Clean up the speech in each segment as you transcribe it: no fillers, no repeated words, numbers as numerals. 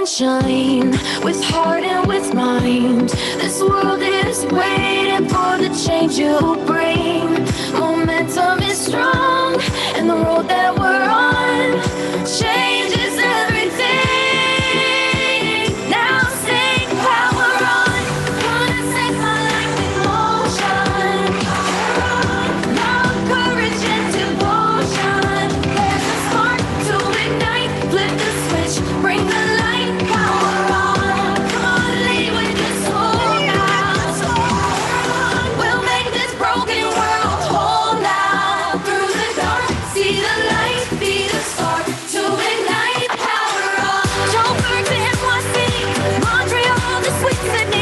sunshine, with heart and with mind. This world is waiting for the change you bring. Momentum is strong, and the road that we're on changes everything. Now sing power on. Gonna set my life in motion. Love, courage, and devotion. There's a spark to ignite. Flip the switch, bring the light. Power on. Come on, lead with your soul now. We'll make this broken world whole now. Through the dark, see the light. Be the spark to ignite. Power on. Hochberg to NYC, Montreal to Switzerland,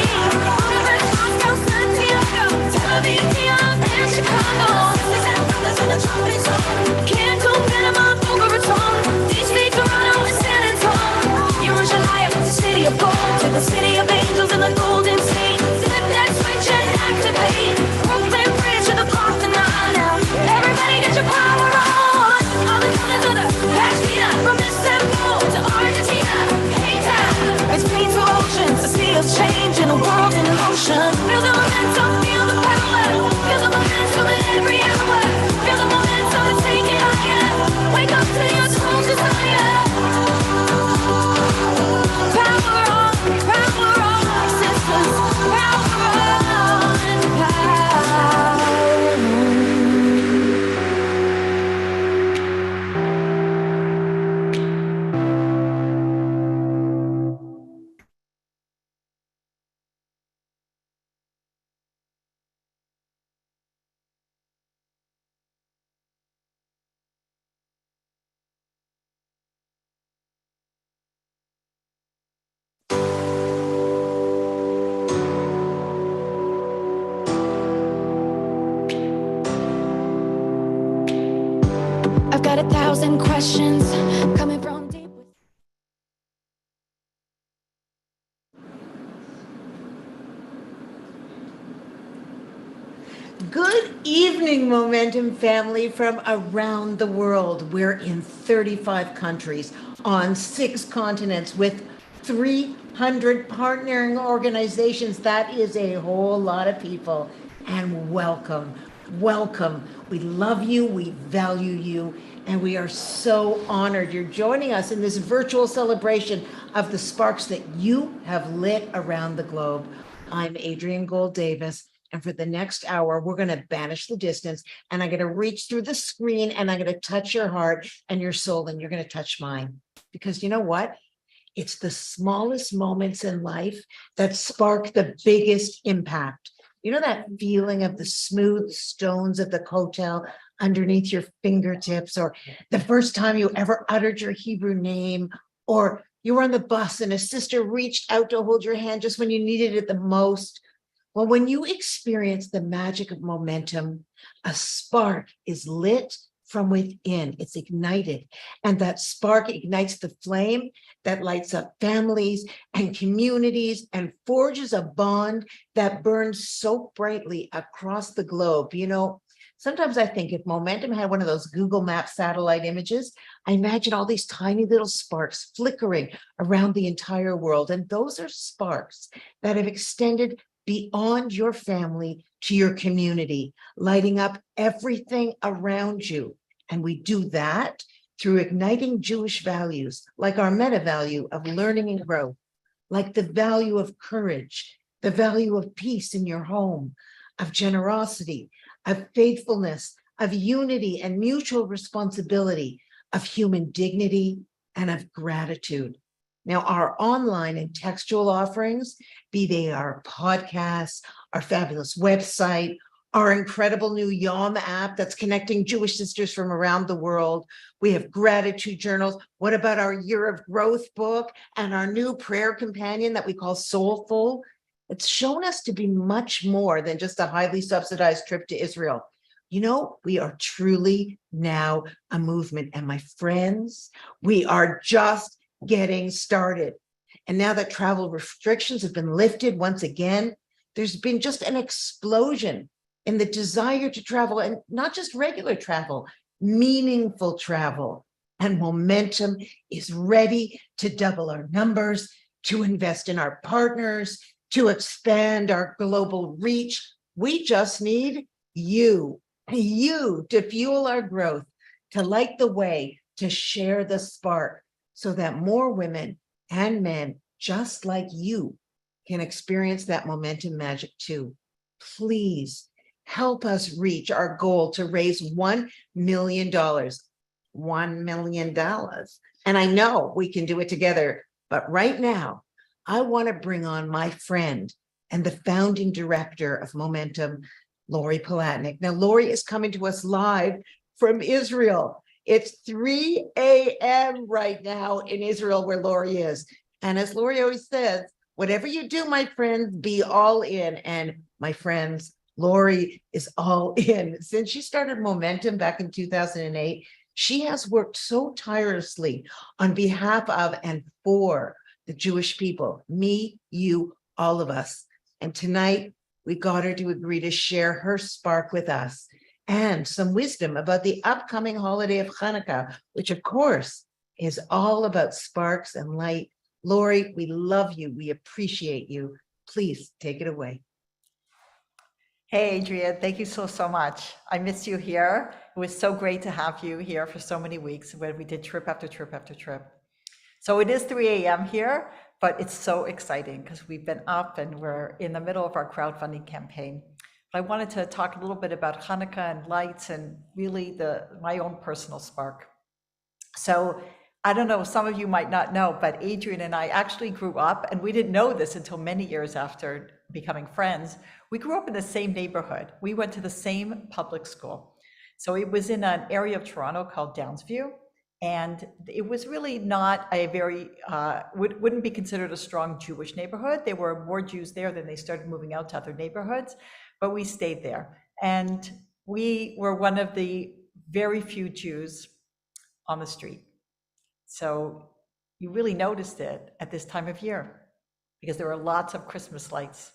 Hochberg, Moscow, Santiago, Tel Aviv, Kiev, and Chicago. Cancun, Panama, Boca Raton, DC, Toronto, and San Antonio. Jerusalem, the city of gold, to the city of angels and the golden state. Flip that switch and activate. Brooklyn Bridge to the Parthenon now. Everybody get your power on. All the colors of the Pasadena, from Istanbul to Argentina. Hey, town, it's between two oceans, a sea of change and a world in motion. Feel the momentum, feel the power. Feel the momentum in every hour. Feel the momentum, it's taking higher. Wake up to your true desire. Power on, sisters. Power on, I've got 1,000 questions coming from deep within. Good evening, Momentum family from around the world. We're in 35 countries on 6 continents with 300 partnering organizations. That is a whole lot of people. And welcome, welcome. We love you, we value you, and we are so honored you're joining us in this virtual celebration of the sparks that you have lit around the globe. I'm Adrienne Gold Davis. And for the next hour, we're going to banish the distance, and I'm going to reach through the screen, and I'm going to touch your heart and your soul, and you're going to touch mine. Because you know what? It's the smallest moments in life that spark the biggest impact. You know that feeling of the smooth stones of the kotel underneath your fingertips, or the first time you ever uttered your Hebrew name, or you were on the bus and a sister reached out to hold your hand just when you needed it the most. Well, when you experience the magic of momentum, a spark is lit from within. It's ignited. And that spark ignites the flame that lights up families and communities and forges a bond that burns so brightly across the globe. You know, sometimes I think if momentum had one of those Google Maps satellite images, I imagine all these tiny little sparks flickering around the entire world. And those are sparks that have extended beyond your family to your community, lighting up everything around you. And we do that through igniting Jewish values, like our meta value of learning and growth, like the value of courage, the value of peace in your home, of generosity, of faithfulness, of unity and mutual responsibility, of human dignity, and of gratitude. Now, our online and textual offerings, be they our podcasts, our fabulous website, our incredible new Yom app that's connecting Jewish sisters from around the world. We have gratitude journals. What about our Year of Growth book and our new prayer companion that we call Soulful? It's shown us to be much more than just a highly subsidized trip to Israel. You know, we are truly now a movement. And my friends, we are just getting started. And now that travel restrictions have been lifted once again, there's been just an explosion in the desire to travel, and not just regular travel, meaningful travel. And Momentum is ready to double our numbers, to invest in our partners, to expand our global reach. We just need you to fuel our growth, to light the way, to share the spark so that more women and men just like you can experience that momentum magic too. Please help us reach our goal to raise $1 million. $1 million. And I know we can do it together. But right now, I want to bring on my friend and the founding director of Momentum, Lori Palatnik. Now, Lori is coming to us live from Israel. It's 3 a.m. right now in Israel where Lori is. And as Lori always says, whatever you do, my friends, be all in. And my friends, Lori is all in. Since she started Momentum back in 2008, she has worked so tirelessly on behalf of and for the Jewish people, me, you, all of us. And tonight, we got her to agree to share her spark with us and some wisdom about the upcoming holiday of Hanukkah, which of course is all about sparks and light. Lori, we love you. We appreciate you. Please take it away. Hey, Adrienne, thank you so much. I missed you here. It was so great to have you here for so many weeks when we did trip after trip after trip. So it is 3 a.m. here, but it's so exciting because we've been up and we're in the middle of our crowdfunding campaign. But I wanted to talk a little bit about Hanukkah and lights and really my own personal spark. So I don't know, some of you might not know, but Adrienne and I actually grew up, and we didn't know this until many years after becoming friends. We grew up in the same neighborhood. We went to the same public school. So it was in an area of Toronto called Downsview. And it was really not a very, wouldn't be considered a strong Jewish neighborhood. There were more Jews there than they started moving out to other neighborhoods, but we stayed there. And we were one of the very few Jews on the street. So you really noticed it at this time of year because there were lots of Christmas lights.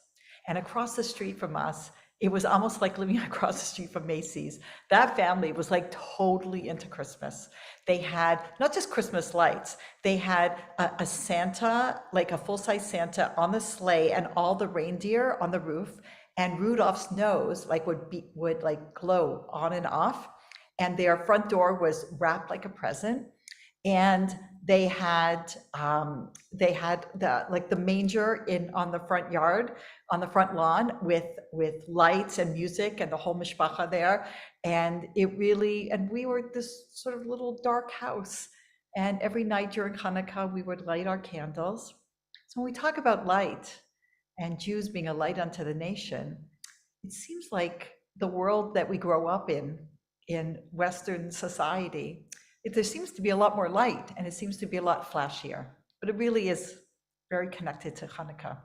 And across the street from us, it was almost like living across the street from Macy's. That family was like totally into Christmas. They had not just Christmas lights, they had a Santa, like a full-size Santa on the sleigh and all the reindeer on the roof, and Rudolph's nose would like glow on and off. And their front door was wrapped like a present. And they had the manger on the front yard, on the front lawn with lights and music and the whole mishpacha there. And we were this sort of little dark house. And every night during Hanukkah, we would light our candles. So when we talk about light and Jews being a light unto the nation, it seems like the world that we grow up in Western society, there seems to be a lot more light and it seems to be a lot flashier, but it really is very connected to Hanukkah.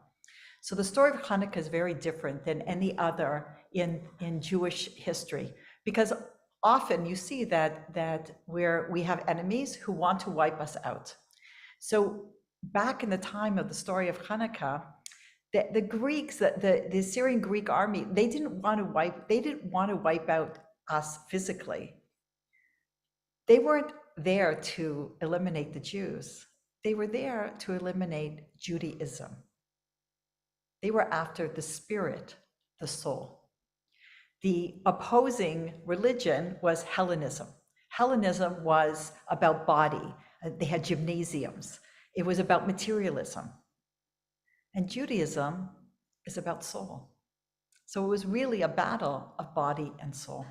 So the story of Hanukkah is very different than any other in Jewish history, because often you see that where we have enemies who want to wipe us out. So back in the time of the story of Hanukkah, the Greeks, the Assyrian Greek army, they didn't want to wipe out us physically. They weren't there to eliminate the Jews. They were there to eliminate Judaism. They were after the spirit, the soul. The opposing religion was Hellenism. Hellenism was about body. They had gymnasiums. It was about materialism. And Judaism is about soul. So it was really a battle of body and soul.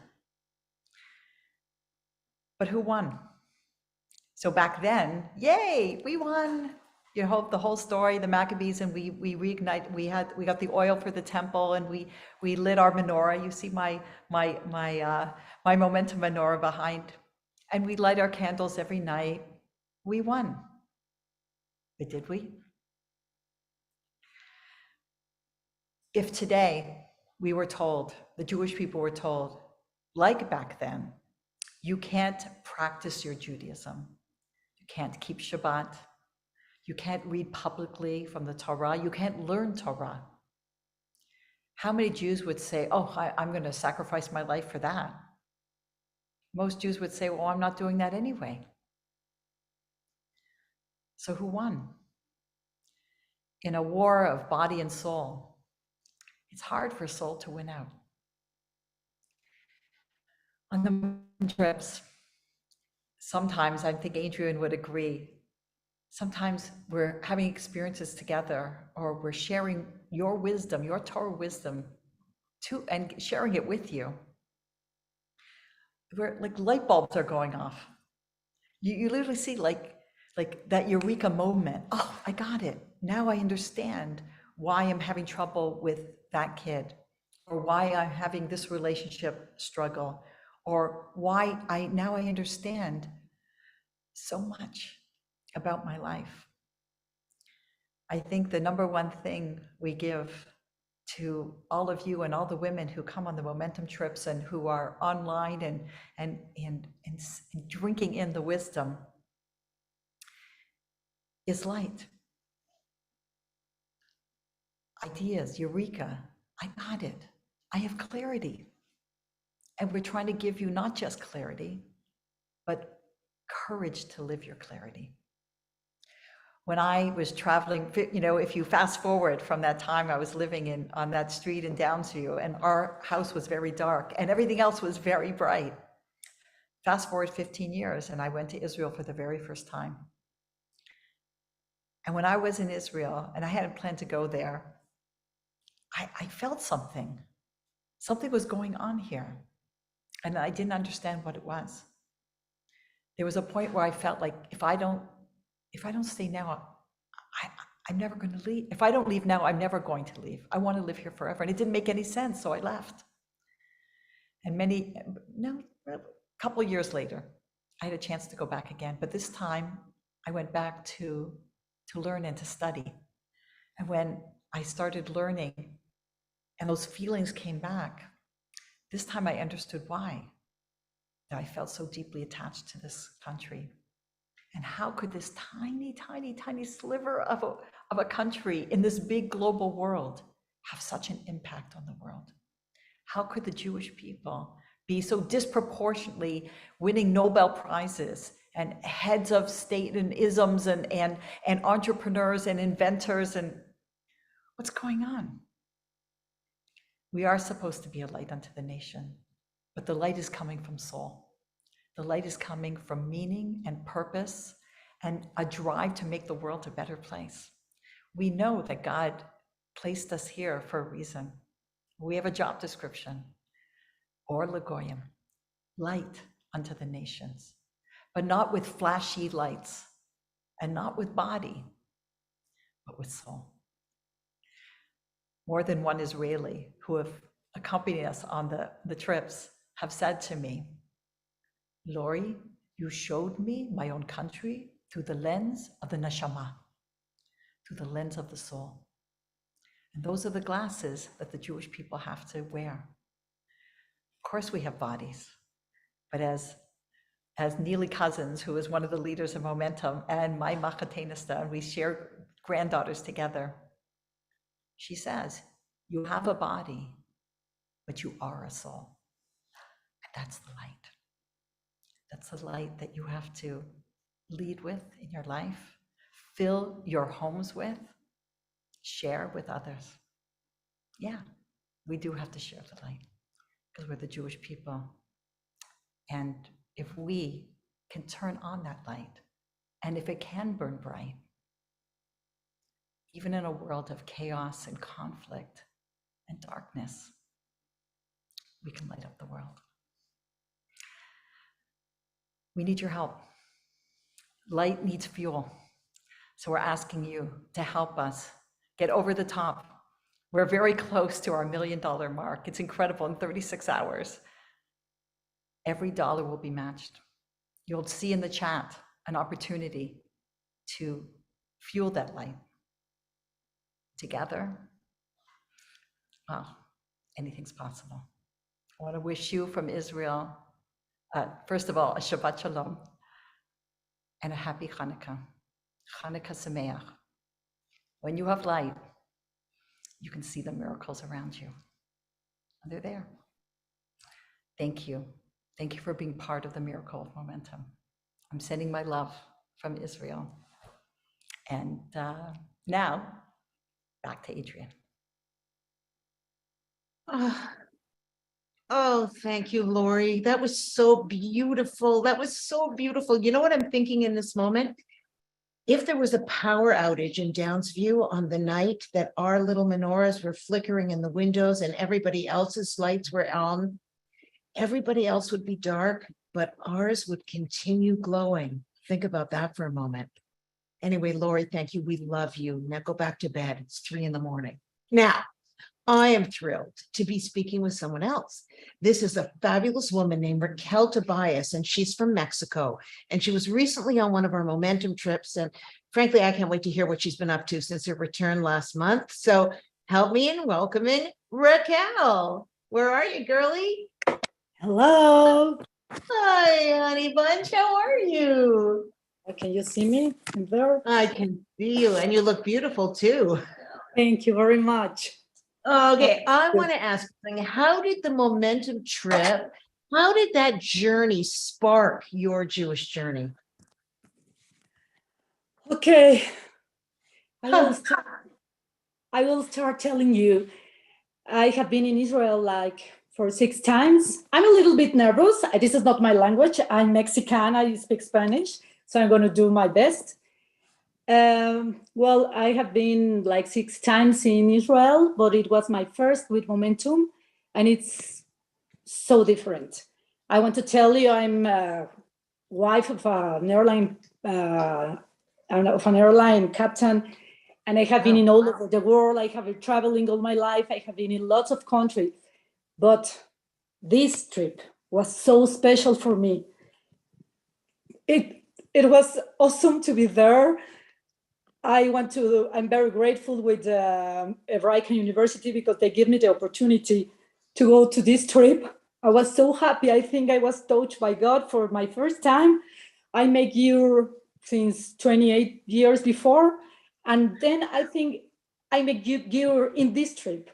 But who won? So back then, yay, we won. You know, the whole story, the Maccabees, and we reignite. We got the oil for the temple, and we lit our menorah. You see my Momentum menorah behind, and we light our candles every night. We won. But did we? If today we were told, the Jewish people were told, like back then, you can't practice your Judaism. You can't keep Shabbat. You can't read publicly from the Torah. You can't learn Torah. How many Jews would say, oh, I'm going to sacrifice my life for that? Most Jews would say, well, I'm not doing that anyway. So who won? In a war of body and soul, it's hard for soul to win out. On the trips, sometimes I think Adrienne would agree, sometimes we're having experiences together, or we're sharing your wisdom, your Torah wisdom, and sharing it with you. Where like light bulbs are going off. You literally see like that eureka moment. Oh, I got it. Now I understand why I'm having trouble with that kid, or why I'm having this relationship struggle, or why now I understand so much about my life. I think the number one thing we give to all of you and all the women who come on the momentum trips and who are online and drinking in the wisdom is light. Ideas, eureka, I got it. I have clarity. And we're trying to give you not just clarity, but courage to live your clarity. When I was traveling, if you fast forward from that time I was living on that street in Downsview, and our house was very dark and everything else was very bright. Fast forward 15 years and I went to Israel for the very first time. And when I was in Israel, and I hadn't planned to go there, I felt something. Something was going on here. And I didn't understand what it was. There was a point where I felt like if I don't stay now, I'm never going to leave. If I don't leave now, I'm never going to leave. I want to live here forever. And it didn't make any sense, so I left. And a couple of years later, I had a chance to go back again. But this time, I went back to learn and to study. And when I started learning and those feelings came back, this time I understood why. That I felt so deeply attached to this country. And how could this tiny, tiny, tiny sliver of a country in this big global world have such an impact on the world? How could the Jewish people be so disproportionately winning Nobel Prizes and heads of state and isms and entrepreneurs and inventors, and what's going on? We are supposed to be a light unto the nation, but the light is coming from soul. The light is coming from meaning and purpose and a drive to make the world a better place. We know that God placed us here for a reason. We have a job description, or Lagoyim, light unto the nations, but not with flashy lights and not with body, but with soul. More than one Israeli who have accompanied us on the trips have said to me, Lori, you showed me my own country through the lens of the neshama, through the lens of the soul. And those are the glasses that the Jewish people have to wear. Of course we have bodies, but as Neely Cousins, who is one of the leaders of Momentum, and my Machatenista, and we share granddaughters together, she says, you have a body, but you are a soul. And that's the light. That's the light that you have to lead with in your life, fill your homes with, share with others. Yeah, we do have to share the light because we're the Jewish people. And if we can turn on that light, and if it can burn bright, even in a world of chaos and conflict and darkness, we can light up the world. We need your help. Light needs fuel. So we're asking you to help us get over the top. We're very close to our $1 million mark. It's incredible, in 36 hours. Every dollar will be matched. You'll see in the chat an opportunity to fuel that light. Together, well, anything's possible. I want to wish you from Israel, first of all, a Shabbat Shalom and a happy Hanukkah. Hanukkah Sameach. When you have light, you can see the miracles around you. And they're there. Thank you. Thank you for being part of the miracle of Momentum. I'm sending my love from Israel. And now, back to Adrienne. Ah, oh, thank you, Lori. That was so beautiful. That was so beautiful. You know what I'm thinking in this moment? If there was a power outage in Downsview on the night that our little menorahs were flickering in the windows and everybody else's lights were on, everybody else would be dark, but ours would continue glowing. Think about that for a moment. Anyway, Lori, thank you. We love you. Now go back to bed. It's 3 a.m. Now, I am thrilled to be speaking with someone else. This is a fabulous woman named Raquel Tobias, and she's from Mexico. And she was recently on one of our Momentum trips. And frankly, I can't wait to hear what she's been up to since her return last month. So help me in welcoming Raquel. Where are you, girlie? Hello. Hi, honey bunch. How are you? Can you see me in there? I can see you, and you look beautiful too. Thank you very much. Okay, I want to ask something. How did the Momentum trip, how did that journey spark your Jewish journey? Okay, I Huh. will start. I will start telling you. I have been in Israel like for 6 times. I'm a little bit nervous. This is not my language. I'm Mexican. I speak Spanish, so I'm going to do my best. Well, I have been like 6 times in Israel, but it was my first with Momentum, and it's so different. I want to tell you, I'm a wife of an airline captain, and I have been in all over the world. I have been traveling all my life. I have been in lots of countries, but this trip was so special for me. It was awesome to be there. I'm very grateful with Hebraica University because they give me the opportunity to go to this trip. I was so happy. I think I was touched by God for my first time. I make year since 28 years before. And then I think I make year in this trip.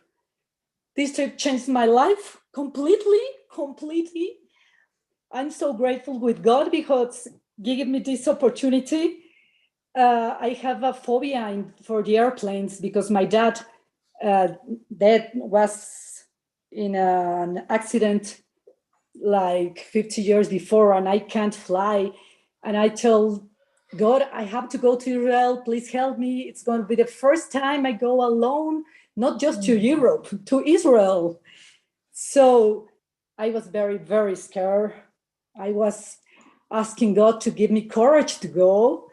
This trip changed my life completely. I'm so grateful with God because He gave me this opportunity. I have a phobia for the airplanes because my dad was in an accident like 50 years before, and I can't fly. And I told God, I have to go to Israel. Please help me. It's going to be the first time I go alone, not just to Europe, to Israel. So I was very, very scared. I was asking God to give me courage to go.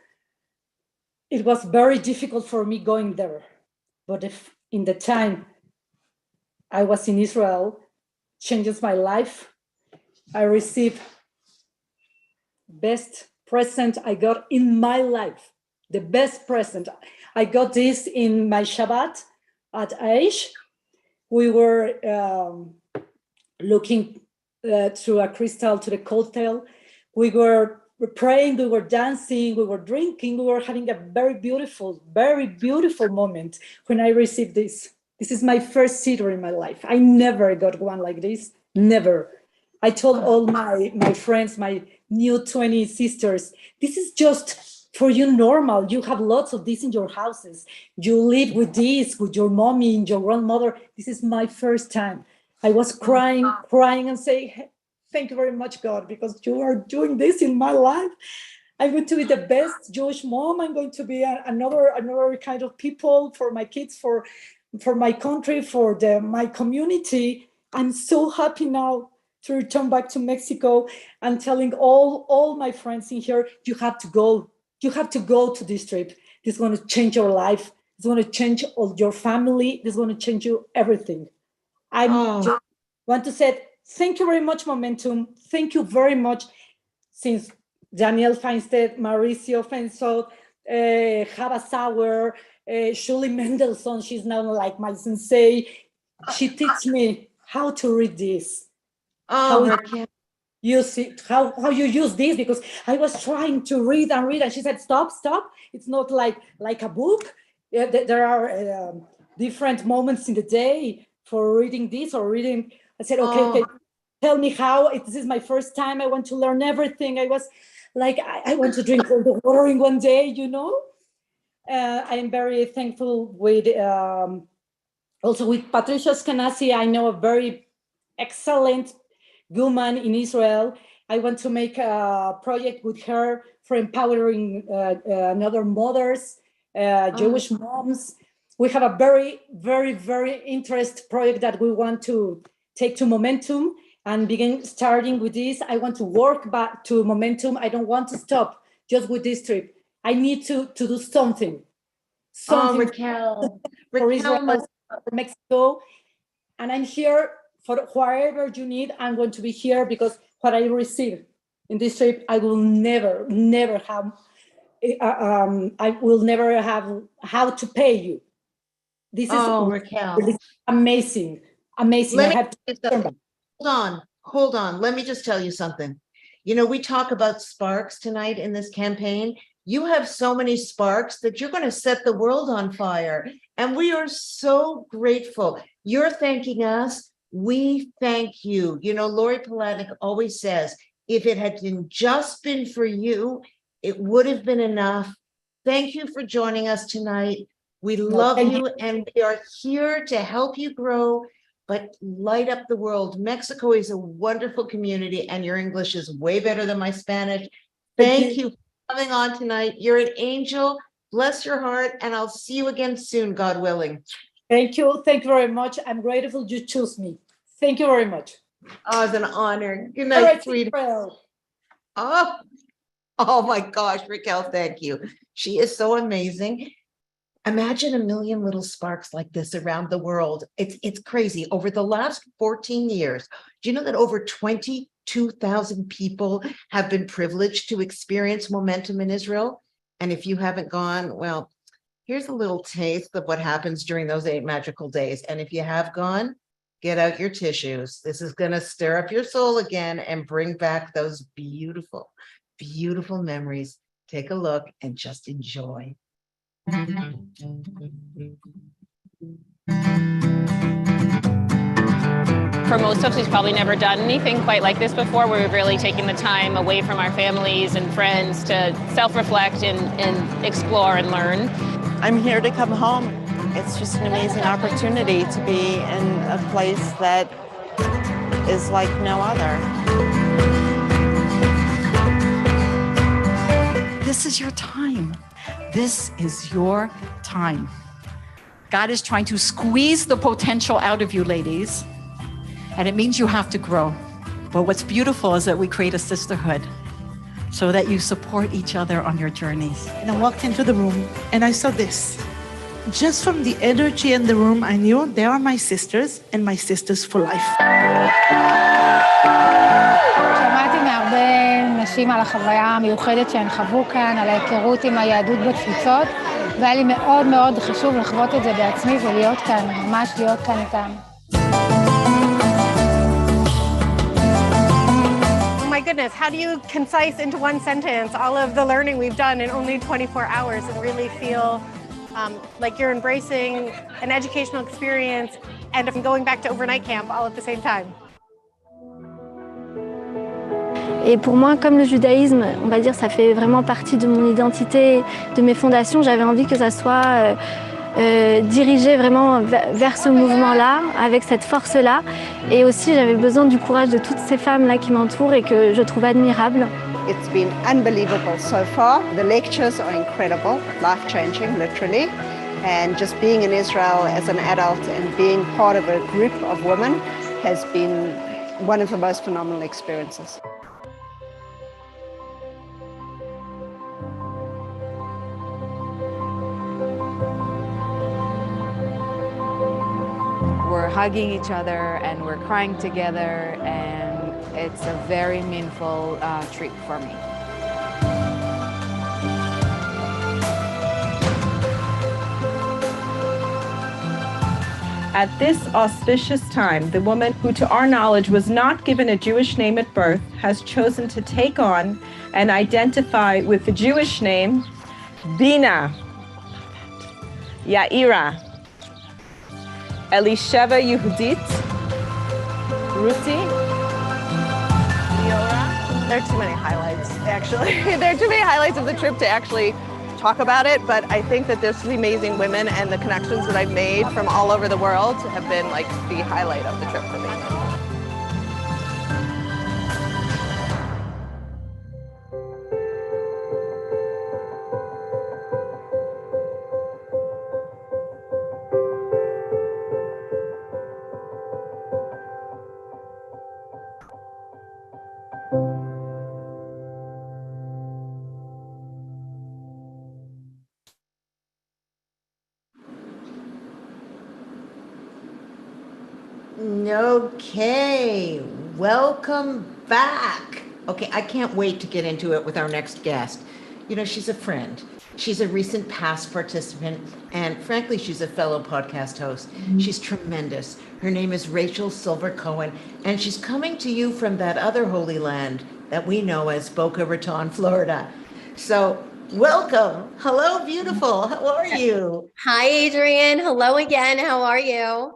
It was very difficult for me going there. But if in the time I was in Israel, changes my life. I received best present I got in my life. The best present. I got this in my Shabbat at Aish. We were looking through a crystal to the cocktail. We were praying, we were dancing, we were drinking, we were having a very beautiful moment when I received this. This is my first siddur in my life. I never got one like this, never. I told all my friends, my new 20 sisters, this is just for you normal. You have lots of this in your houses. You live with this, with your mommy and your grandmother. This is my first time. I was crying and saying, thank you very much, God, because you are doing this in my life. I'm going to be the best Jewish mom. I'm going to be another kind of people for my kids, for my country, for my community. I'm so happy now to return back to Mexico and telling all my friends in here, you have to go. You have to go to this trip. This is going to change your life. It's going to change all your family. This is going to change you everything. I just want to say thank you very much, Momentum. Thank you very much. Since Daniel Feinstein, Mauricio Fensot, Hava Sauer, Shuli Mendelssohn, she's now like my sensei. She teach me how to read this. How use it, how you use this, because I was trying to read, and she said, stop. It's not like a book. There are different moments in the day for reading this or reading. I said, okay, tell me how. This is my first time. I want to learn everything. I was like, I want to drink all the water in one day, I am very thankful with also with Patricia Scanasi. I know a very excellent woman in Israel. I want to make a project with her for empowering another mothers, Jewish moms. We have a very, very, very interesting project that we want to take to Momentum and begin starting with this. I want to work back to Momentum. I don't want to stop just with this trip. I need to do something. Oh, Raquel. For Raquel Israel, must. for Mexico. And I'm here for whatever you need. I'm going to be here because what I receive in this trip, I will never, never have. I will never have how to pay you. This is Raquel. really amazing, amazing. Let I me have to tell you something. Hold on. Let me just tell you something. You know, we talk about sparks tonight in this campaign. You have so many sparks that you're going to set the world on fire. And we are so grateful. You're thanking us. We thank you. You know, Lori Palatnik always says, if it had just been for you, it would have been enough. Thank you for joining us tonight. We love you, and we are here to help you grow, but light up the world. Mexico is a wonderful community, and your English is way better than my Spanish. Thank you for coming on tonight. You're an angel. Bless your heart, and I'll see you again soon, God willing. Thank you. Thank you very much. I'm grateful you chose me. Thank you very much. Oh, it's an honor. Good night, sweetheart. Oh my gosh, Raquel, thank you. She is so amazing. Imagine a million little sparks like this around the world. It's crazy. Over the last 14 years, do you know that over 22,000 people have been privileged to experience Momentum in Israel? And if you haven't gone, well, here's a little taste of what happens during those 8 magical days. And if you have gone, get out your tissues. This is going to stir up your soul again and bring back those beautiful, beautiful memories. Take a look and just enjoy. For most of us who's probably never done anything quite like this before, where we've really taken the time away from our families and friends to self-reflect and explore and learn. I'm here to come home. It's just an amazing opportunity to be in a place that is like no other. This is your time. This is your time. God is trying to squeeze the potential out of you, ladies, and it means you have to grow. But what's beautiful is that we create a sisterhood so that you support each other on your journeys. And I walked into the room and I saw this. Just from the energy in the room, I knew they are my sisters and my sisters for life. שמעתי מהרבה נשים על החוויה המיוחדת שהן חוו כאן, על ההיכרות עם היהדות בתפוצות, והיה לי מאוד מאוד חשוב לחוות את זה בעצמי ולהיות כאן, ממש להיות כאן איתן. Oh my goodness, how do you concise into one sentence all of the learning we've done in only 24 hours and really feel like you're embracing an educational experience and going back to overnight camp all at the same time? Et pour moi, comme le judaïsme, on va dire, ça fait vraiment partie de mon identité, de mes fondations. J'avais envie que ça soit dirigé vraiment vers ce mouvement-là, avec cette force-là. Et aussi, j'avais besoin du courage de toutes ces femmes-là qui m'entourent et que je trouve admirables. It's been unbelievable so far. The lectures are incredible, life-changing, literally. And just being in Israel as an adult and being part of a group of women has been one of the most phenomenal experiences. We're hugging each other and we're crying together, and it's a very meaningful trip for me. At this auspicious time, the woman who to our knowledge was not given a Jewish name at birth has chosen to take on and identify with the Jewish name Dina, Yaira, Elisheva Yehudit, Ruti, Liora. There are too many highlights, actually. There are too many highlights of the trip to actually talk about it, but I think that there's the amazing women and the connections that I've made from all over the world have been like the highlight of the trip for me. Okay, welcome back. Okay, I can't wait to get into it with our next guest. You know, she's a friend. She's a recent past participant, and frankly, she's a fellow podcast host. She's tremendous. Her name is Rachel Silver Cohen, and she's coming to you from that other holy land that we know as Boca Raton, Florida. So, welcome. Hello, beautiful. How are you? Hi, Adrienne. Hello again. How are you?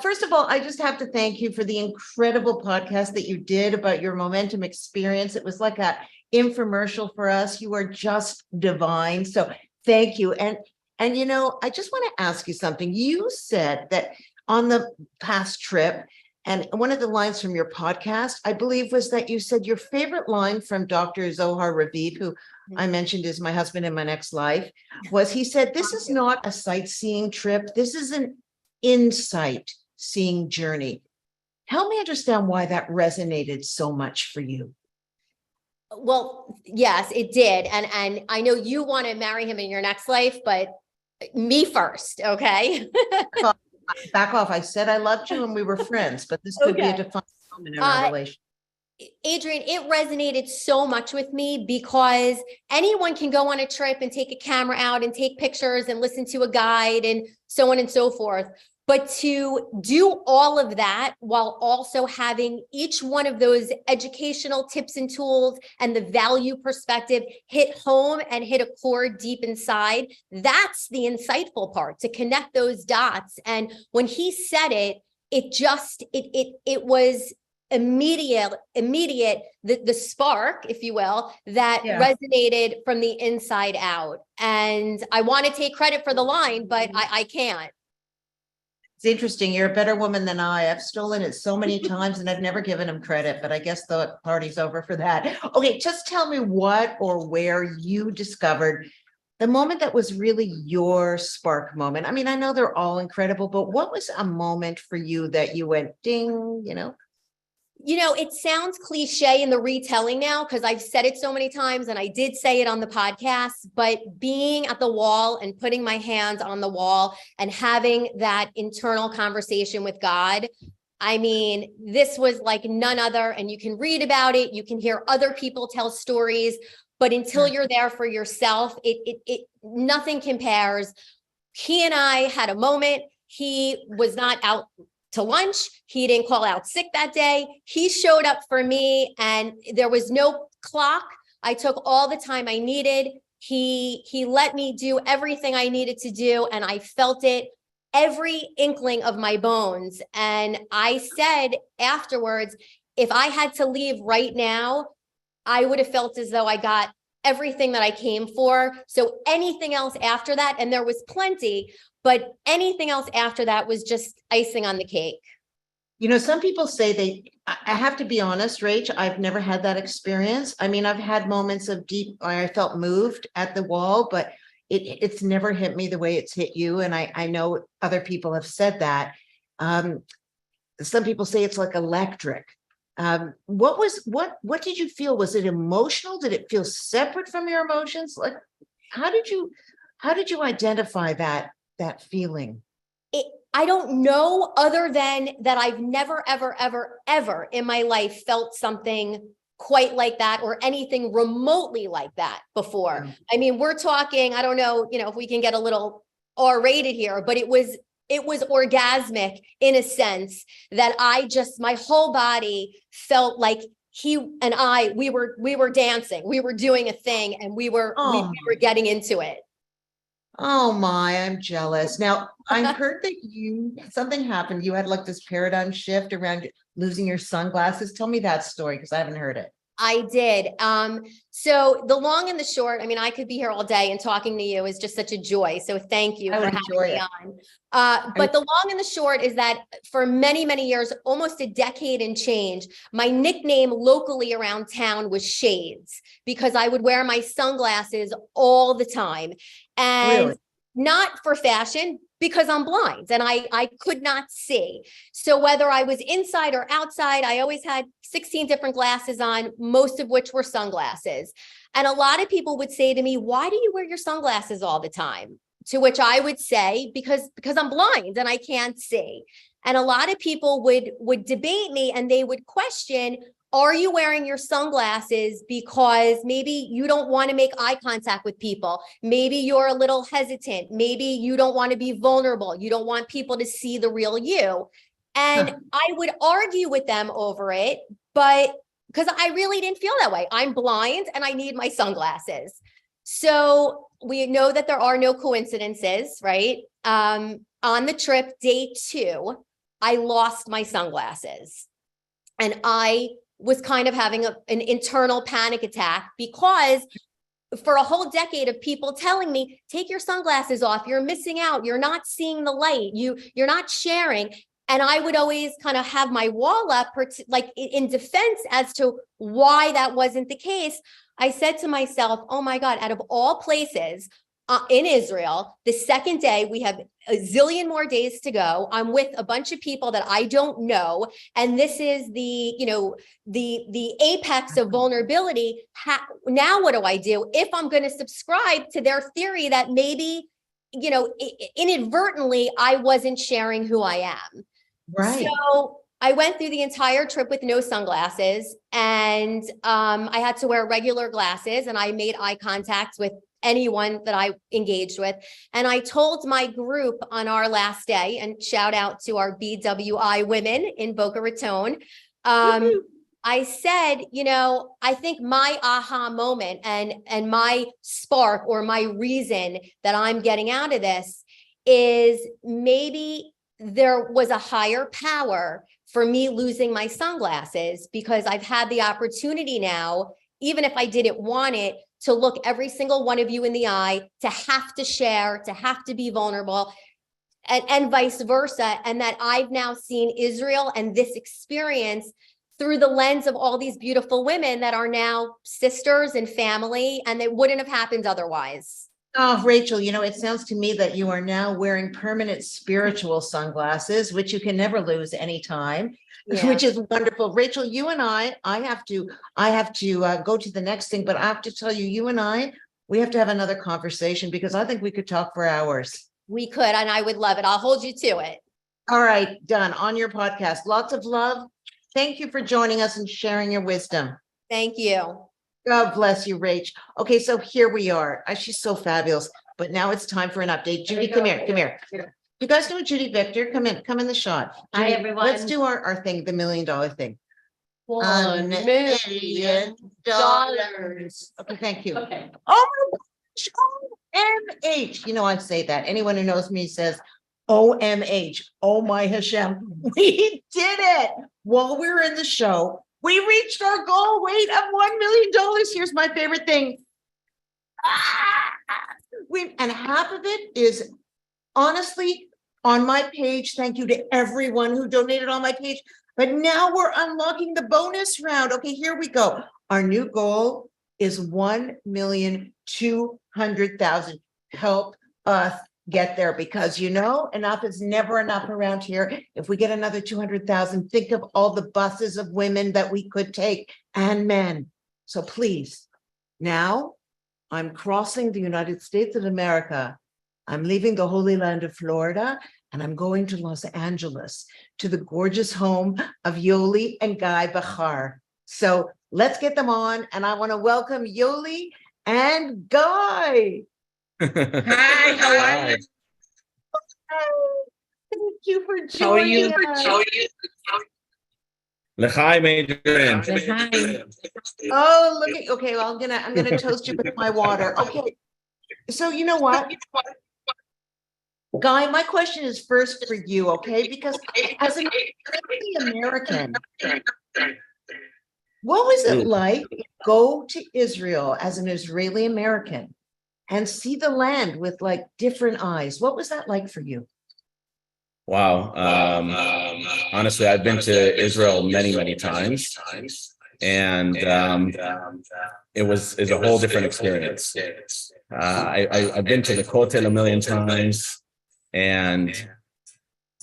First of all, I just have to thank you for the incredible podcast that you did about your momentum experience. It was like a infomercial for us. You are just divine. So thank you. And you know, I just want to ask you something. You said that on the past trip, and one of the lines from your podcast, I believe, was that you said your favorite line from Dr. Zohar Ravid, who I mentioned is my husband in my next life, was he said, "This is not a sightseeing trip. This is an insight seeing journey." Help me understand why that resonated so much for you. Well, yes, it did. And I know you want to marry him in your next life, but me first, okay? Back off. I said I loved you and we were friends, but this could be a defining moment in our relationship. Adrienne, it resonated so much with me because anyone can go on a trip and take a camera out and take pictures and listen to a guide and so on and so forth. But to do all of that while also having each one of those educational tips and tools and the value perspective hit home and hit a chord deep inside, that's the insightful part, to connect those dots. And when he said it, it was immediate, the spark, if you will, that resonated from the inside out. And I want to take credit for the line, but I can't. It's interesting. You're a better woman than I. I've stolen it so many times and I've never given him credit, but I guess the party's over for that. Okay, just tell me what or where you discovered the moment that was really your spark moment. I mean, I know they're all incredible, but what was a moment for you that you went ding, you know? You know, it sounds cliche in the retelling now because I've said it so many times and I did say it on the podcast, but being at the wall and putting my hands on the wall and having that internal conversation with God, I mean, this was like none other. And you can read about it, you can hear other people tell stories, but until you're there for yourself, nothing compares. He and I had a moment. He was not out to lunch. He didn't call out sick that day. He showed up for me and there was no clock. I took all the time I needed. He let me do everything I needed to do. And I felt it, every inkling of my bones. And I said afterwards, if I had to leave right now, I would have felt as though I got everything that I came for. So anything else after that, and there was plenty, but anything else after that was just icing on the cake. You know, some people say I have to be honest, Rach, I've never had that experience. I mean, I've had moments of deep, I felt moved at the wall, but it's never hit me the way it's hit you. And I know other people have said that. Some people say it's like electric. What did you feel? Was it emotional? Did it feel separate from your emotions? Like, how did you identify that feeling? I don't know, other than that I've never, ever, ever, ever in my life felt something quite like that or anything remotely like that before. I mean, we're talking, I don't know, you know, if we can get a little R-rated here, but it was orgasmic in a sense that my whole body felt like he and we were dancing, we were doing a thing, and we were getting into it. Oh my, I'm jealous. Now, I heard that something happened. You had like this paradigm shift around losing your sunglasses. Tell me that story because I haven't heard it. I did. So the long and the short, I mean, I could be here all day, and talking to you is just such a joy. So thank you I for would having enjoy me it. on. But the long and the short is that for many, many years, almost a decade and change, my nickname locally around town was Shades, because I would wear my sunglasses all the time. And Really? not for fashion, because I'm blind and I could not see. So whether I was inside or outside, I always had 16 different glasses on, most of which were sunglasses. And a lot of people would say to me, why do you wear your sunglasses all the time? To which I would say, because I'm blind and I can't see. And a lot of people would debate me, and they would question, are you wearing your sunglasses because maybe you don't want to make eye contact with people? Maybe you're a little hesitant. Maybe you don't want to be vulnerable. You don't want people to see the real you. And I would argue with them over it, but because I really didn't feel that way. I'm blind and I need my sunglasses. So we know that there are no coincidences, right? On the trip, day 2, I lost my sunglasses. And I was kind of having an internal panic attack, because for a whole decade of people telling me, take your sunglasses off, you're missing out, you're not seeing the light, you're not sharing. And I would always kind of have my wall up, like in defense as to why that wasn't the case. I said to myself, oh my God, out of all places, in Israel, the second day, we have a zillion more days to go. I'm with a bunch of people that I don't know. And this is the apex of vulnerability. Now what do I do if I'm going to subscribe to their theory that maybe, inadvertently, I wasn't sharing who I am? Right. So I went through the entire trip with no sunglasses, and I had to wear regular glasses, and I made eye contact with anyone that I engaged with. And I told my group on our last day, and shout out to our BWI women in Boca Raton. I said, I think my aha moment and my spark, or my reason that I'm getting out of this, is maybe there was a higher power for me losing my sunglasses, because I've had the opportunity now, even if I didn't want it, to look every single one of you in the eye, to have to share, to have to be vulnerable, and vice versa. And that I've now seen Israel and this experience through the lens of all these beautiful women that are now sisters and family, and it wouldn't have happened otherwise. Oh, Rachel, it sounds to me that you are now wearing permanent spiritual sunglasses, which you can never lose anytime, which is wonderful. Rachel, you and I have to go to the next thing, but I have to tell you, we have to have another conversation, because I think we could talk for hours. We could, and I would love it. I'll hold you to it. All right, done on your podcast. Lots of love. Thank you for joining us and sharing your wisdom. Thank you. God bless you, Rach. Okay, so here we are. She's so fabulous. But now it's time for an update. Judy, come here. You guys know Judy Victor? Come in the shot. Hi, Judy, everyone. let's do our thing, the $1 million thing. $1 million. Okay, thank you. Okay. Oh my gosh, OMH. I say that. Anyone who knows me says OMH. Oh my Hashem. We did it. While we were in the show, we reached our goal weight of $1 million. Here's my favorite thing. And half of it is honestly on my page. Thank you to everyone who donated on my page. But now we're unlocking the bonus round. Okay, here we go. Our new goal is 1,200,000. Help us get there, because enough is never enough around here. If we get another 200,000, think of all the buses of women that we could take, and men. So please, now I'm crossing the United States of America. I'm leaving the Holy Land of Florida, and I'm going to Los Angeles, to the gorgeous home of Yoli and Guy Bachar. So let's get them on, and I want to welcome Yoli and Guy. Hi, how are you? Thank you for joining How are you? us. L'chaim, Adrienne. Oh, look at, okay, well, I'm gonna toast you with my water. Okay. So you know what? Guy, my question is first for you, okay? Because as an American, What was it Ooh. like to go to Israel as an Israeli American and see the land with like different eyes? What was that like for you? Wow. Honestly, I've been to Israel many, many times, and it's a whole different experience. I've been to the Kotel a million times, and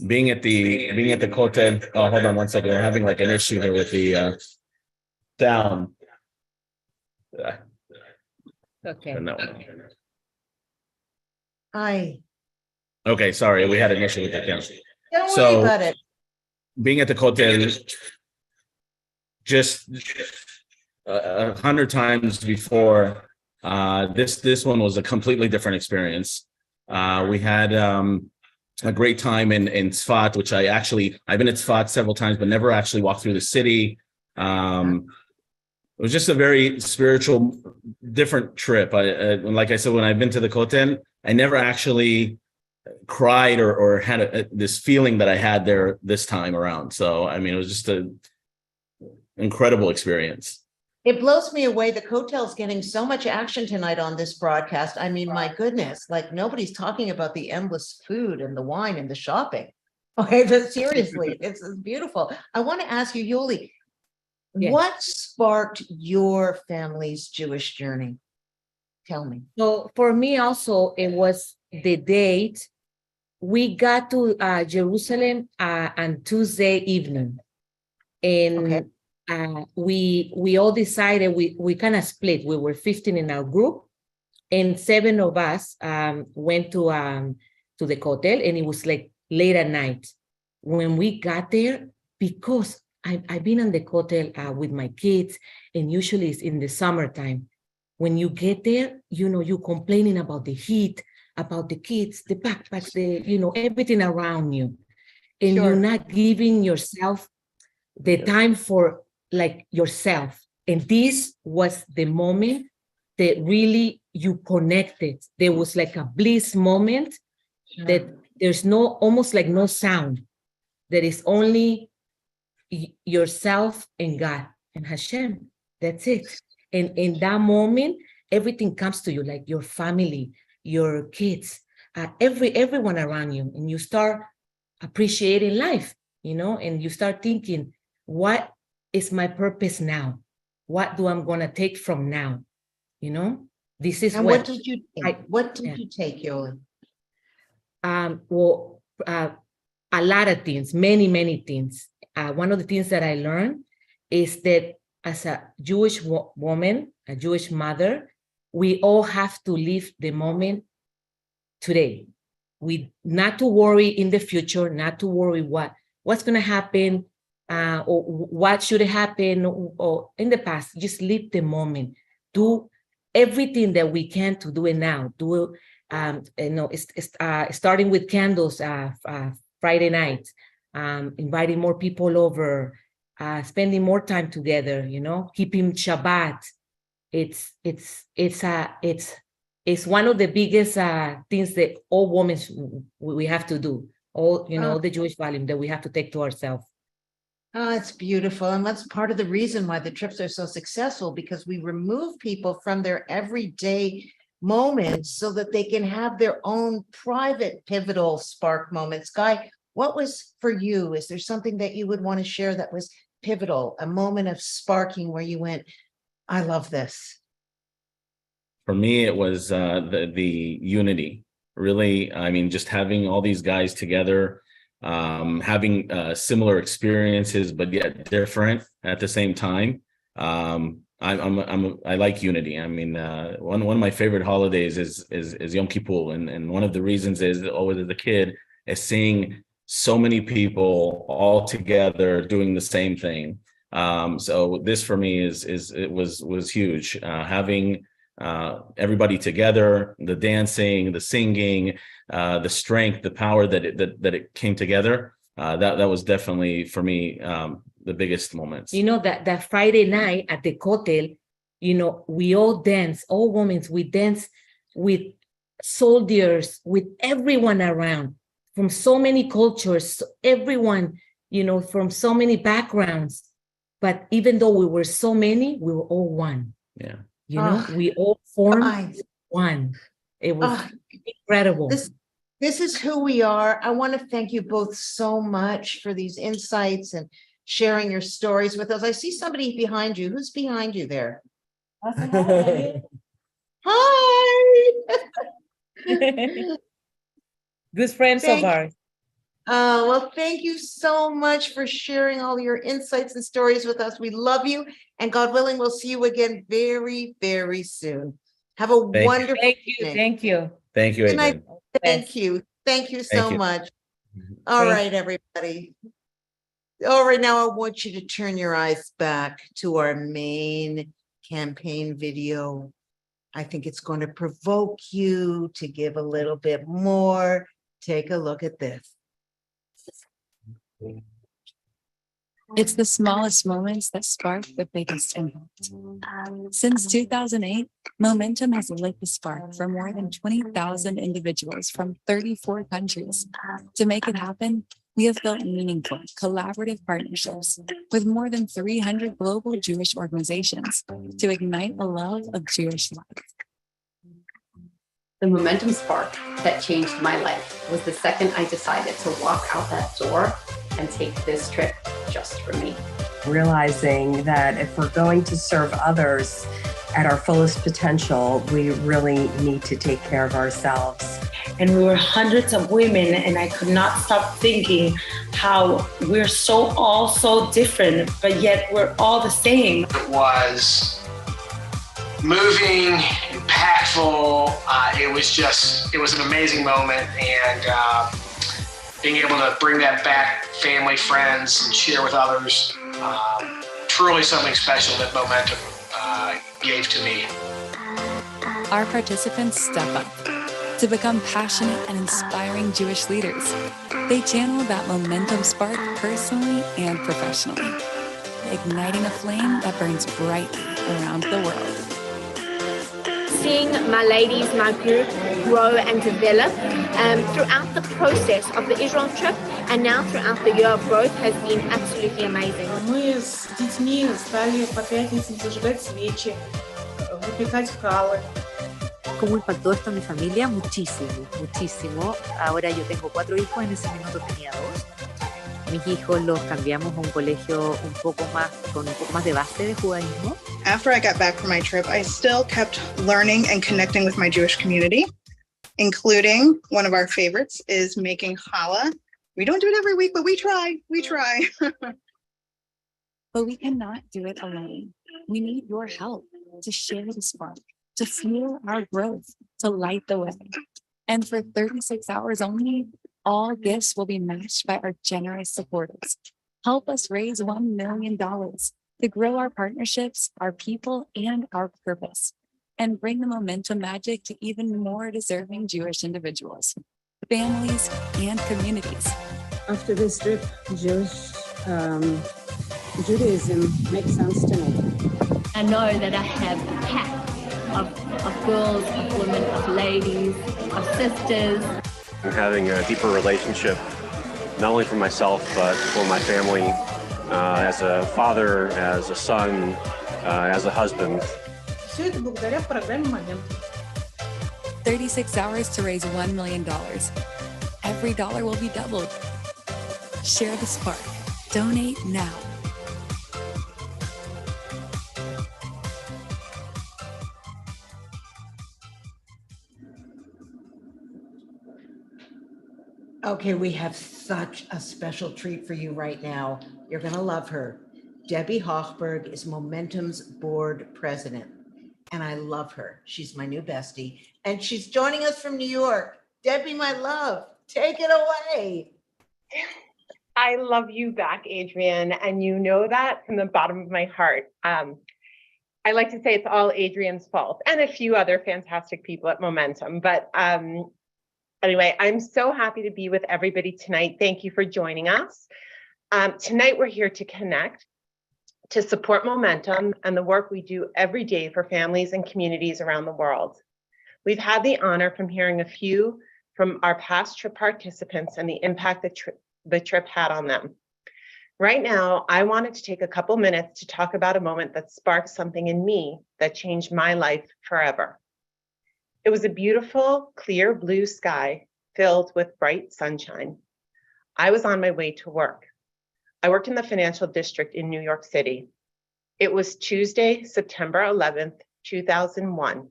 being at the Kotel. Oh, hold on one second. We're having like an issue here with the sound. Okay. No. Hi. Okay, sorry, we had an issue with the camera. Don't worry So, about it. being at the Kotel, just 100 times before, this one was a completely different experience. We had a great time in Tzfat, which I've been at Tzfat several times, but never actually walked through the city. It was just a very spiritual, different trip. Like I said, when I've been to the Kotel, I never actually cried or had this feeling that I had there this time around. So, I mean, it was just an incredible experience. It blows me away. The Kotel's getting so much action tonight on this broadcast. I mean, my goodness, like nobody's talking about the endless food and the wine and the shopping. Okay, but seriously, it's beautiful. I want to ask you, Yuli, Yes. what sparked your family's Jewish journey? Tell me. So for me also, it was the date. We got to Jerusalem on Tuesday evening. And we all decided we kind of split. We were 15 in our group, and 7 of us went to the hotel, and it was like late at night. When we got there, because I've been on the hotel with my kids, and usually it's in the summertime. When you get there, you're complaining about the heat, about the kids, the backpacks, everything around you. And you're not giving yourself the time for like yourself. And this was the moment that really you connected. There was like a bliss moment that there's almost like no sound. There is only yourself and God and Hashem. That's it. And in that moment, everything comes to you, like your family, your kids, everyone around you. And you start appreciating life, and you start thinking, what is my purpose now? What do I'm going to take from now? This is And what did you take? What did you take, Yoli? Well, a lot of things, many, many things. One of the things that I learned is that as a Jewish woman, a Jewish mother, we all have to live the moment today. Not to worry in the future, not to worry what's going to happen, or what should happen, or in the past. Just live the moment. Do everything that we can to do it now. Do starting with candles Friday night, inviting more people over, spending more time together. Keeping Shabbat. It's one of the biggest things that all women we have to do. All the Jewish value that we have to take to ourselves. Oh, it's beautiful. And that's part of the reason why the trips are so successful, because we remove people from their everyday moments so that they can have their own private pivotal spark moments. Guy, what was for you? Is there something that you would want to share that was pivotal, a moment of sparking where you went, I love this? For me, it was the unity. Really, I mean, just having all these guys together, having similar experiences but yet different at the same time. I like unity. I mean, one of my favorite holidays is Yom Kippur, and one of the reasons is always as a kid is seeing so many people all together doing the same thing. So this for me was huge. Having everybody together, the dancing, the singing, the strength, the power that it came together. That was definitely for me the biggest moments. That Friday night at the hotel, we all dance, all women, we dance with soldiers, with everyone around, from so many cultures, everyone, from so many backgrounds. But even though we were so many, we were all one. Yeah. You know, Oh, we all formed guys. one. It was Oh, incredible. This is who we are. I want to thank you both so much for these insights and sharing your stories with us. I see somebody behind you. Who's behind you there? Hi. Good friends of ours. Well, thank you so much for sharing all your insights and stories with us. We love you, and God willing, we'll see you again very, very soon. Have a wonderful evening. Thank you. Thank you, Good night. Adrienne. Thank you. Thank you so Thank you. much. All right, everybody. All right, now I want you to turn your eyes back to our main campaign video. I think it's going to provoke you to give a little bit more. Take a look at this. It's the smallest moments that spark the biggest impact. Since 2008, Momentum has lit the spark for more than 20,000 individuals from 34 countries. To make it happen, we have built meaningful, collaborative partnerships with more than 300 global Jewish organizations to ignite the love of Jewish life. The momentum spark that changed my life was the second I decided to walk out that door and take this trip just for me. Realizing that if we're going to serve others at our fullest potential, we really need to take care of ourselves. And we were hundreds of women, and I could not stop thinking how we're all so different, but yet we're all the same. It was moving, impactful. It was an amazing moment, and being able to bring that back, family, friends, and share with others, truly something special that Momentum gave to me. Our participants step up to become passionate and inspiring Jewish leaders. They channel that momentum spark personally and professionally, igniting a flame that burns brightly around the world. Seeing my ladies, my group grow and develop throughout the process of the Israel trip and now throughout the year of growth has been absolutely amazing. Мы с детьми стали по пятницам зажигать свечи, выпекать халы. ¿Cómo impactó esto a mi familia? Muchísimo, muchísimo. Ahora yo tengo 4 hijos, en ese minuto tenía 2. Mis hijos los cambiamos a un colegio con un poco más de base de judaísmo. After I got back from my trip, I still kept learning and connecting with my Jewish community, including one of our favorites is making challah. We don't do it every week, but we try. But we cannot do it alone. We need your help to share the spark, to fuel our growth, to light the way. And for 36 hours only, all gifts will be matched by our generous supporters. Help us raise $1 million to grow our partnerships, our people, and our purpose, and bring the momentum magic to even more deserving Jewish individuals, families, and communities. After this trip, Judaism makes sense to me. I know that I have a pack of girls, of women, of ladies, of sisters. I'm having a deeper relationship, not only for myself, but for my family, as a father, as a son, as a husband. Все это благодаря программе «Момент». 36 hours to raise $1 million. Every dollar will be doubled. Share the spark. Donate now. Okay, we have such a special treat for you right now. You're going to love her. Debbie Hochberg is Momentum's board president, and I love her. She's my new bestie, and she's joining us from New York. Debbie, my love, take it away. I love you back, Adrienne, and you know that from the bottom of my heart. I like to say it's all Adrienne's fault and a few other fantastic people at Momentum, but anyway, I'm so happy to be with everybody tonight. Thank you for joining us. Tonight, we're here to connect, to support Momentum and the work we do every day for families and communities around the world. We've had the honor from hearing a few from our past trip participants and the impact that the trip had on them. Right now, I wanted to take a couple minutes to talk about a moment that sparked something in me that changed my life forever. It was a beautiful, clear blue sky filled with bright sunshine. I was on my way to work. I worked in the financial district in New York City. It was Tuesday, September 11th, 2001.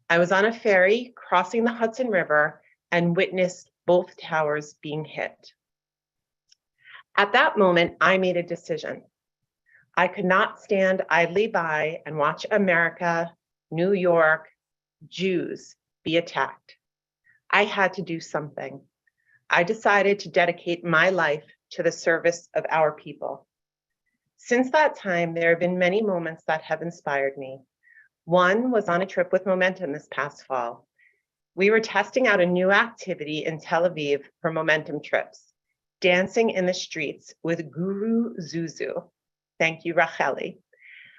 I was on a ferry crossing the Hudson River and witnessed both towers being hit. At that moment, I made a decision. I could not stand idly by and watch America, New York, Jews be attacked. I had to do something. I decided to dedicate my life to the service of our people. Since that time, there have been many moments that have inspired me. One was on a trip with Momentum this past fall. We were testing out a new activity in Tel Aviv for Momentum trips, dancing in the streets with Guru Zuzu. Thank you, Racheli.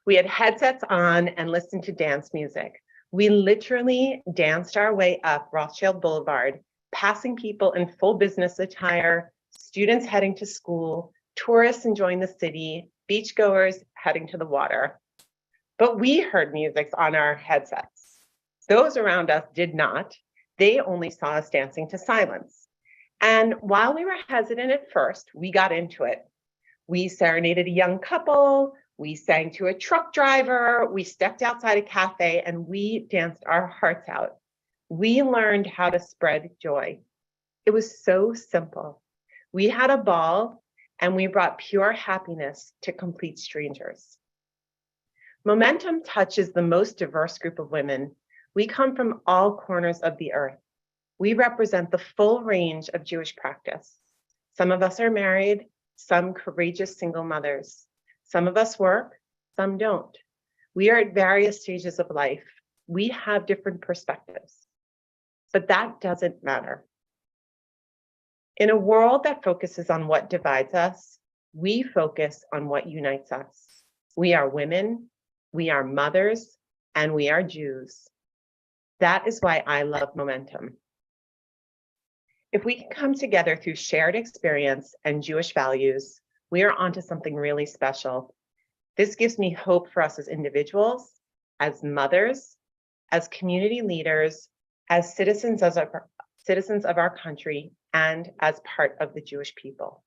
We had headsets on and listened to dance music. We literally danced our way up Rothschild Boulevard, passing people in full business attire, students heading to school, tourists enjoying the city, beachgoers heading to the water. But we heard music on our headsets. Those around us did not. They only saw us dancing to silence. And while we were hesitant at first, we got into it. We serenaded a young couple, we sang to a truck driver, we stepped outside a cafe, and we danced our hearts out. We learned how to spread joy. It was so simple. We had a ball, and we brought pure happiness to complete strangers. Momentum touches the most diverse group of women. We come from all corners of the earth. We represent the full range of Jewish practice. Some of us are married, some courageous single mothers. Some of us work, some don't. We are at various stages of life. We have different perspectives, but that doesn't matter. In a world that focuses on what divides us, we focus on what unites us. We are women, we are mothers, and we are Jews. That is why I love Momentum. If we can come together through shared experience and Jewish values, we are onto something really special. This gives me hope for us as individuals, as mothers, as community leaders, as citizens of our country, and as part of the Jewish people.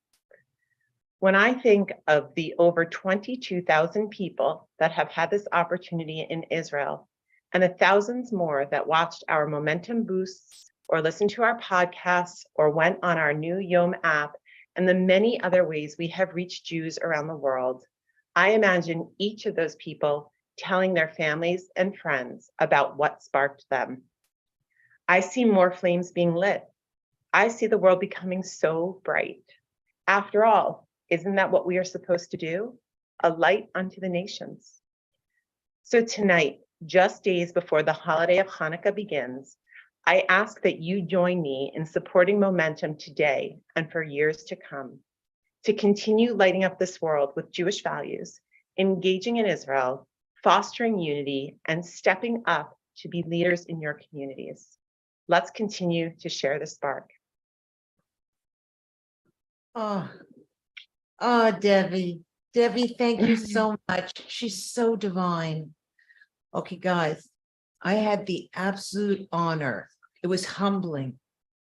When I think of the over 22,000 people that have had this opportunity in Israel, and the thousands more that watched our Momentum boosts, or listened to our podcasts, or went on our new Yom app, and the many other ways we have reached Jews around the world, I imagine each of those people telling their families and friends about what sparked them. I see more flames being lit. I see the world becoming so bright. After all, isn't that what we are supposed to do? A light unto the nations. So tonight, just days before the holiday of Hanukkah begins, I ask that you join me in supporting Momentum today and for years to come, to continue lighting up this world with Jewish values, engaging in Israel, fostering unity, and stepping up to be leaders in your communities. Let's continue to share the spark. Oh, Debbie. Debbie, thank you so much. She's so divine. Okay, guys, I had the absolute honor. It was humbling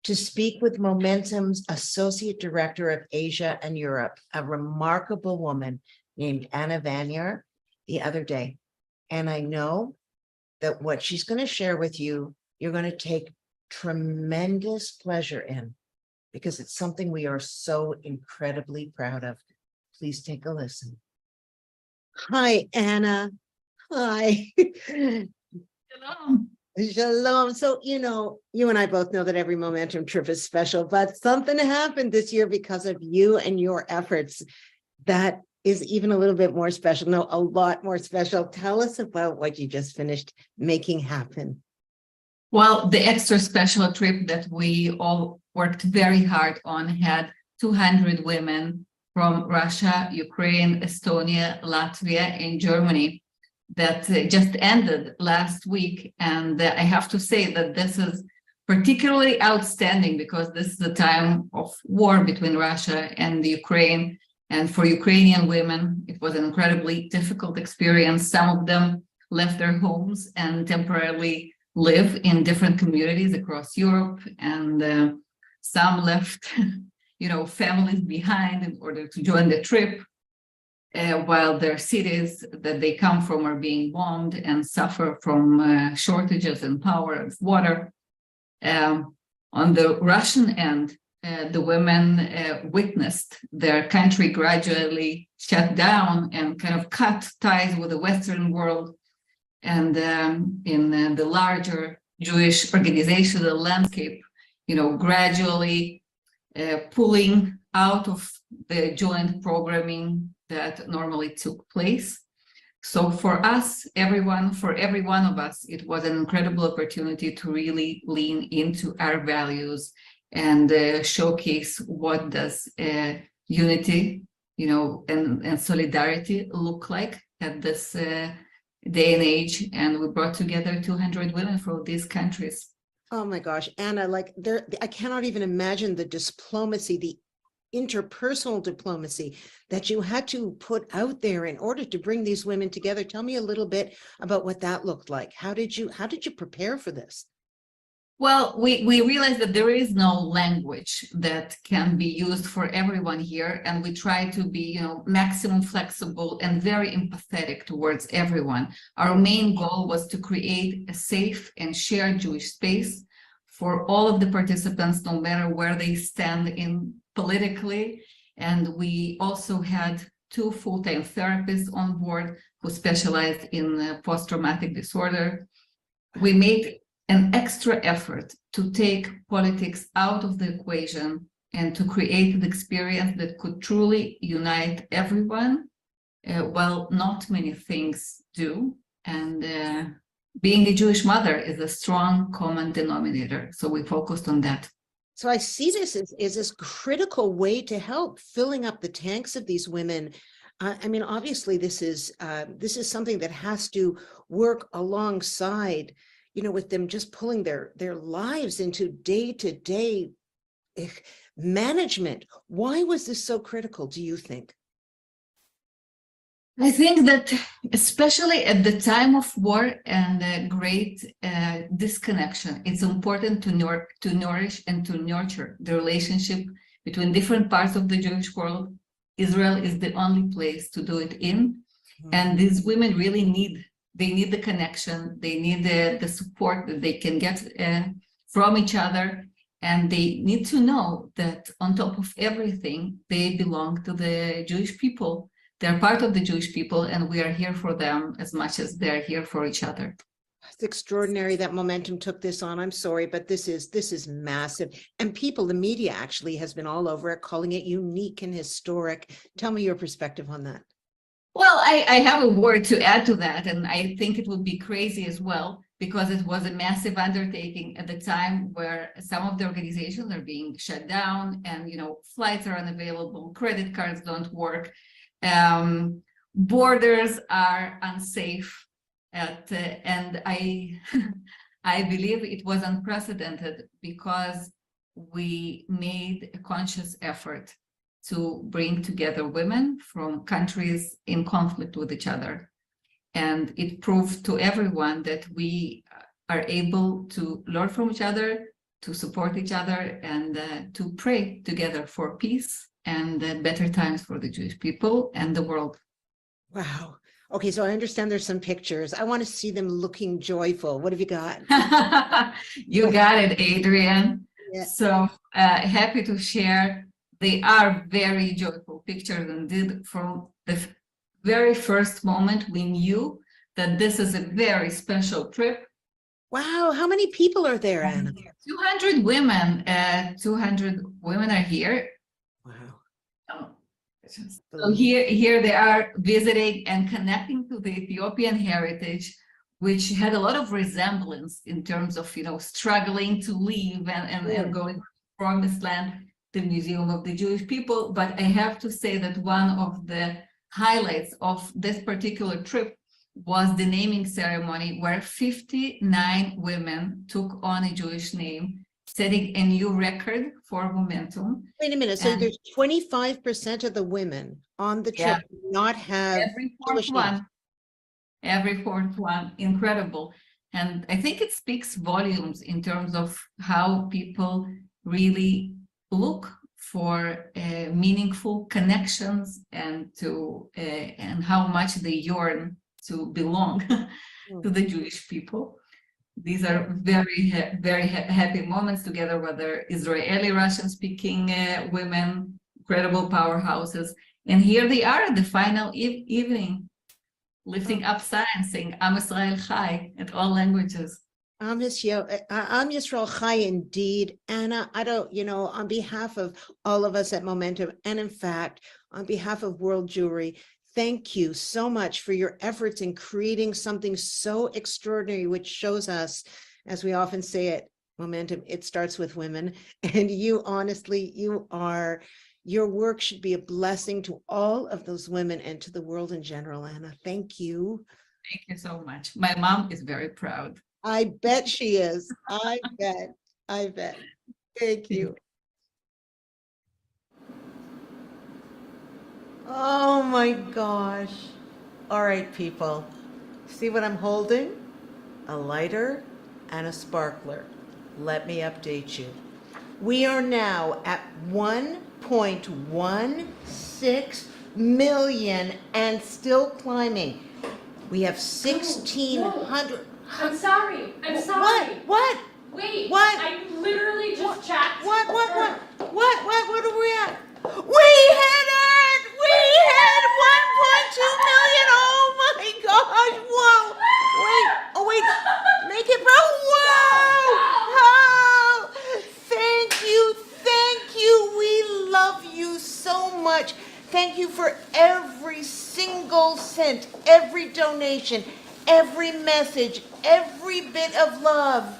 to speak with Momentum's Associate Director of Asia and Europe, a remarkable woman named Anna Vanier, the other day. And I know that what she's going to share with you, you're going to take tremendous pleasure in, because it's something we are so incredibly proud of. Please take a listen. Hi, Anna. Hi. Shalom. Shalom. So, you and I both know that every Momentum trip is special, but something happened this year because of you and your efforts that is even a little bit more special. No, a lot more special. Tell us about what you just finished making happen. Well, the extra special trip that we all worked very hard on had 200 women from Russia, Ukraine, Estonia, Latvia, and Germany that just ended last week. And I have to say that this is particularly outstanding because this is a time of war between Russia and the Ukraine. And for Ukrainian women, it was an incredibly difficult experience. Some of them left their homes and temporarily live in different communities across Europe, and some left, families behind in order to join the trip, while their cities that they come from are being bombed and suffer from shortages in power and water. On the Russian end, the women witnessed their country gradually shut down and kind of cut ties with the Western world. And in the larger Jewish organizational landscape, gradually pulling out of the joint programming that normally took place. So for us, for every one of us, it was an incredible opportunity to really lean into our values and showcase what does unity, and solidarity look like at this day and age. And we brought together 200 women from these countries. Oh my gosh, Anna, I cannot even imagine the diplomacy, the interpersonal diplomacy that you had to put out there in order to bring these women together. Tell me a little bit about what that looked like. How did you prepare for this? Well, we realized that there is no language that can be used for everyone here, and we try to be, maximum flexible and very empathetic towards everyone. Our main goal was to create a safe and shared Jewish space for all of the participants, no matter where they stand in politically. And we also had 2 full-time therapists on board who specialized in post-traumatic disorder. We made an extra effort to take politics out of the equation and to create an experience that could truly unite everyone, while not many things do. And being a Jewish mother is a strong common denominator. So we focused on that. So I see this as this critical way to help filling up the tanks of these women. I mean, obviously, this is something that has to work alongside, with them just pulling their lives into day-to-day management. Why was this so critical, do you think? I think that especially at the time of war and great disconnection, it's important to nourish and to nurture the relationship between different parts of the Jewish world. Israel is the only place to do it in. And these women really need the connection, they need the support that they can get from each other. And they need to know that on top of everything, they belong to the Jewish people. They're part of the Jewish people, and we are here for them as much as they're here for each other. It's extraordinary that Momentum took this on. I'm sorry, but this is massive. And the media actually has been all over it, calling it unique and historic. Tell me your perspective on that. Well, I have a word to add to that, and I think it would be crazy as well, because it was a massive undertaking at the time where some of the organizations are being shut down and, flights are unavailable, credit cards don't work. Borders are unsafe, and I believe it was unprecedented because we made a conscious effort to bring together women from countries in conflict with each other. And it proved to everyone that we are able to learn from each other, to support each other, and to pray together for peace and better times for the Jewish people and the world. Wow. Okay, so I understand there's some pictures. I want to see them looking joyful. What have you got? You got it, Adrienne. Yeah. So happy to share. They are very joyful pictures, indeed. From the very first moment, we knew that this is a very special trip. Wow, how many people are there, Anna? 200 women. 200 women are here. Wow. So here they are visiting and connecting to the Ethiopian heritage, which had a lot of resemblance in terms of, struggling to leave and going from this land, the Museum of the Jewish People. But I have to say that one of the highlights of this particular trip was the naming ceremony, where 59 women took on a Jewish name, setting a new record for Momentum. Wait a minute. So And- there's 25% of the women on the trip not have Every fourth Jewish names. one. Every fourth one, incredible. And I think it speaks volumes in terms of how people really look for meaningful connections and and how much they yearn to belong to the Jewish people. These are very happy moments together with their Israeli Russian-speaking women, incredible powerhouses. And here they are at the final evening, lifting up signs saying Am Yisrael Chai in all languages. Am Yisrael Chai indeed. Anna, on behalf of all of us at Momentum, and in fact, on behalf of World Jewry, thank you so much for your efforts in creating something so extraordinary, which shows us, as we often say at Momentum, it starts with women. And you, honestly, your work should be a blessing to all of those women and to the world in general, Anna. Thank you. Thank you so much. My mom is very proud. I bet she is. I bet. Thank you. Oh my gosh. All right, people. See what I'm holding? A lighter and a sparkler. Let me update you. We are now at 1.16 million and still climbing. We have 1,600. I'm sorry. What? Wait. What? I literally just checked. What are we at? We hit it! We hit 1.2 million! Oh my gosh! Whoa! Wait! Make it grow! Whoa! Oh! Thank you! We love you so much. Thank you for every single cent, every donation, every message, every bit of love.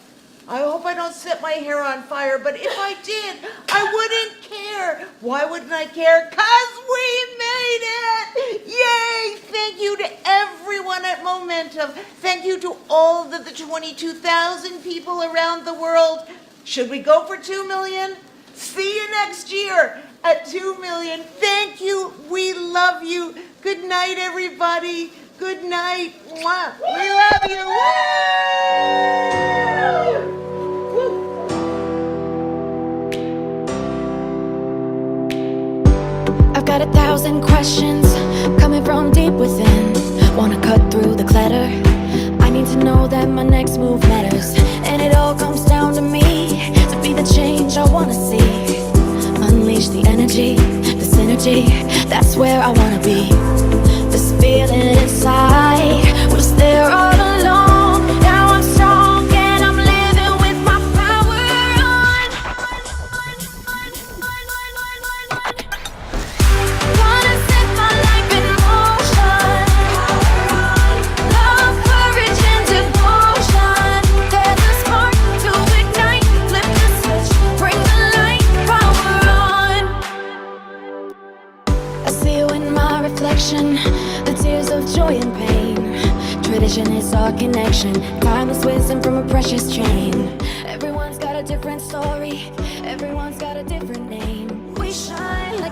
I hope I don't set my hair on fire, but if I did, I wouldn't care. Why wouldn't I care? 'Cause we made it! Yay! Thank you to everyone at Momentum. Thank you to all the 22,000 people around the world. Should we go for 2 million? See you next year at 2 million. Thank you. We love you. Good night, everybody. Good night. Mwah. We love you. I've got 1,000 questions coming from deep within. Wanna cut through the clutter. I need to know that my next move matters. And it all comes down to me, to be the change I wanna see. Unleash the energy, the synergy, that's where I wanna be. This feeling inside was there all along. Now I'm strong and I'm living with my power on. Wanna set my life in motion. Love, courage, and devotion. There's a spark to ignite. Flip the switch, bring the light, power on. I see you in my reflection, the tears of joy and pain. Tradition is our connection, timeless wisdom from a precious chain. Everyone's got a different story, everyone's got a different name. We shine like a